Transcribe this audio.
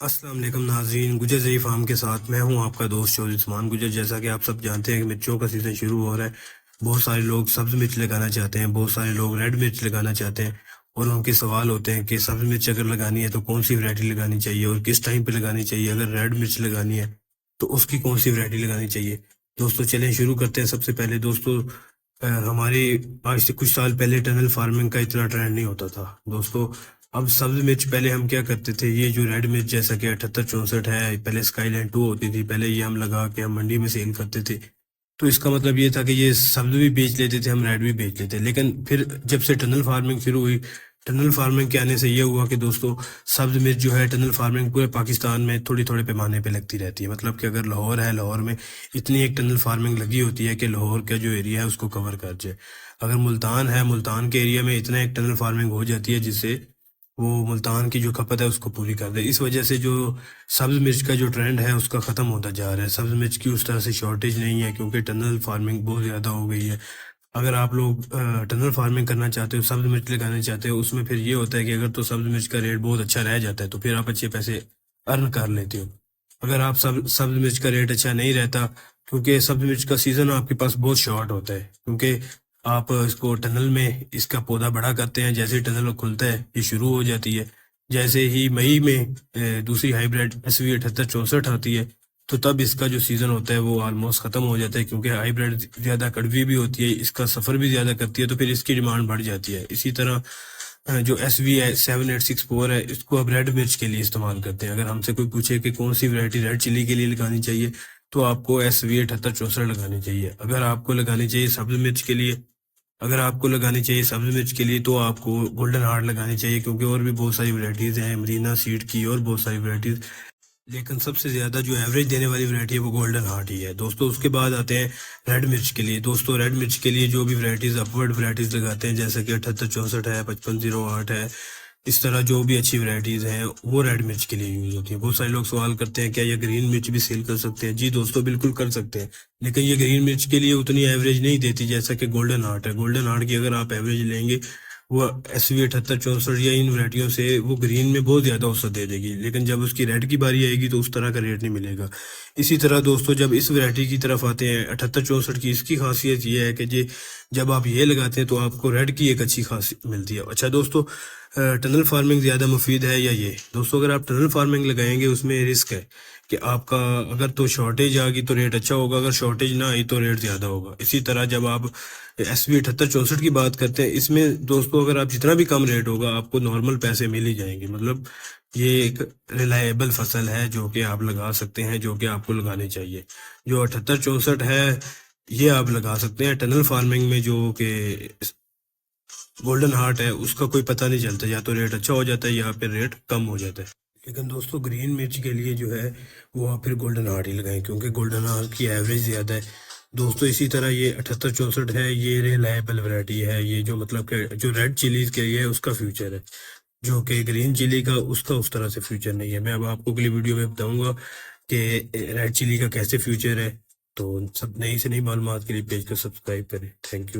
अस्सलाम वालेकुम नाज़रीन, गुजर ज़ई फार्म के साथ मैं हूं आपका दोस्त चौधरी उस्मान गुजर। जैसा कि आप सब जानते हैं कि मिर्चों का सीज़न शुरू हो रहा है। बहुत सारे लोग सब्ज़ मिर्च लगाना चाहते हैं, बहुत सारे लोग रेड मिर्च लगाना चाहते हैं। और उनके सवाल होते हैं कि सब्ज़ मिर्च अगर लगानी है तो कौन सी वैरायटी लगानी चाहिए और किस टाइम पे लगानी चाहिए। अगर रेड मिर्च लगानी है तो उसकी कौन सी वैरायटी लगानी चाहिए। दोस्तों चलें शुरू करते हैं। सबसे पहले दोस्तों, हमारे आज से कुछ साल पहले टनल फार्मिंग का इतना ट्रेंड नहीं होता था दोस्तों। अब सब्ज मिर्च पहले हम क्या करते थे, ये जो रेड मिर्च जैसा कि 7864 है, पहले स्काईलैंड 2 होती थी, पहले ये हम लगा के हम मंडी में सेल करते थे। तो इसका मतलब ये था कि ये सब्ज भी बेच लेते थे, हम रेड भी बेच लेते। लेकिन फिर जब से टनल फार्मिंग शुरू हुई, टनल फार्मिंग के आने से ये हुआ कि दोस्तों सब्ज मिर्च जो है टनल फार्मिंग पूरे पाकिस्तान में थोड़ी थोड़े पैमाने पे लगती रहती है। मतलब कि अगर लाहौर है, लाहौर में इतनी एक टनल फार्मिंग लगी होती है कि लाहौर का जो एरिया है उसको कवर कर जाए। अगर मुल्तान है, मुल्तान के एरिया में इतना एक टनल फार्मिंग हो जाती है जिससे वो मुल्तान की जो खपत है उसको पूरी कर दे। इस वजह से जो सब्ज़ मिर्च का जो ट्रेंड है उसका ख़त्म होता जा रहा है। सब्ज़ मिर्च की उस तरह से शॉर्टेज नहीं है क्योंकि टनल फार्मिंग बहुत ज़्यादा हो गई है। अगर आप लोग टनल फार्मिंग करना चाहते हो, सब्ज़ मिर्च लगाना चाहते हो, उसमें फिर ये होता है कि अगर तो सब्ज़ मिर्च का रेट बहुत अच्छा रह जाता है तो फिर आप अच्छे पैसे अर्न कर लेते हो। अगर आप सब्ज़ मिर्च का रेट अच्छा नहीं रहता, क्योंकि सब्ज़ मिर्च का सीज़न आपके पास बहुत शॉर्ट होता है, क्योंकि आप इसको टनल में इसका पौधा बड़ा करते हैं, जैसे ही टनल खुलता है ये शुरू हो जाती है। जैसे ही मई में दूसरी हाइब्रिड SV 7864 आती है तो तब इसका जो सीज़न होता है वो ऑलमोस्ट ख़त्म हो जाता है, क्योंकि हाइब्रिड ज़्यादा कड़वी भी होती है, इसका सफ़र भी ज़्यादा करती है, तो फिर इसकी डिमांड बढ़ जाती है। इसी तरह जो SV 7864 है इसको अब रेड मिर्च के लिए इस्तेमाल करते हैं। अगर हमसे कोई पूछे कि कौन सी वैरायटी रेड चिली के लिए लगानी चाहिए तो आपको SV 7864 लगानी चाहिए। अगर आपको लगानी चाहिए सब्ज़ मिर्च के लिए, अगर आपको लगानी चाहिए सब्ज़ मिर्च के लिए तो आपको गोल्डन हार्ट लगानी चाहिए, क्योंकि और भी बहुत सारी वैरायटीज़ हैं, मरीना सीड की और बहुत सारी वैरायटीज़। लेकिन सबसे ज़्यादा जो एवरेज देने वाली वैरायटी है वो गोल्डन हार्ट ही है दोस्तों। उसके बाद आते हैं रेड मिर्च के लिए। दोस्तों रेड मिर्च के लिए जो भी वैरायटीज़ अपवर्ड वैरायटीज़ लगाते हैं, जैसे कि 7864 है, 5508 है, इस तरह जो भी अच्छी वैरायटीज़ हैं वो रेड मिर्च के लिए यूज़ होती हैं। बहुत सारे लोग सवाल करते हैं क्या ये ग्रीन मिर्च भी सेल कर सकते हैं। जी दोस्तों, बिल्कुल कर सकते हैं, लेकिन ये ग्रीन मिर्च के लिए उतनी एवरेज नहीं देती जैसा कि गोल्डन हार्ट है। गोल्डन हार्ट की अगर आप एवरेज लेंगे, वो SV 7864 या इन वैरायटियों से वो ग्रीन में बहुत ज़्यादा औसत दे देगी, लेकिन जब उसकी रेड की बारी आएगी तो उस तरह का रेट नहीं मिलेगा। इसी तरह दोस्तों जब इस वैरायटी की तरफ आते हैं 7864 की, इसकी खासियत ये है कि जी जब आप ये लगाते हैं तो आपको रेड की एक अच्छी खासियत मिलती है। अच्छा दोस्तों, टनल फार्मिंग ज़्यादा मुफीद है या ये? दोस्तों अगर आप टनल फार्मिंग लगाएंगे उसमें रिस्क है कि आपका अगर तो शॉर्टेज आ गई तो रेट अच्छा होगा, अगर शॉर्टेज ना आई तो रेट ज़्यादा होगा। इसी तरह जब आप SV 7864 की बात करते हैं, इसमें दोस्तों अगर आप जितना भी कम रेट होगा आपको नॉर्मल पैसे मिल ही जाएंगे। मतलब ये एक रिलायबल फसल है जो कि आप लगा सकते हैं, जो कि आपको लगानी चाहिए। जो 7864 है ये आप लगा सकते हैं टनल फार्मिंग में। जो कि गोल्डन हार्ट है उसका कोई पता नहीं चलता, या तो रेट अच्छा हो जाता है या फिर रेट कम हो जाता है। लेकिन दोस्तों ग्रीन मिर्च के लिए जो है वो आप फिर गोल्डन हार्ट ही लगाएं, क्योंकि गोल्डन हार्ट की एवरेज ज़्यादा है दोस्तों। इसी तरह ये 7864 है, ये रिलायबल वैरायटी है। ये जो मतलब कि जो रेड चिलीज के लिए है उसका फ्यूचर है, जो कि ग्रीन चिली का उसका उस तरह से फ्यूचर नहीं है। मैं अब आपको अगली वीडियो में बताऊंगा कि रेड चिली का कैसे फ्यूचर है। तो सब नई से नई मालूमात के लिए पेज को सब्सक्राइब करें। Thank you.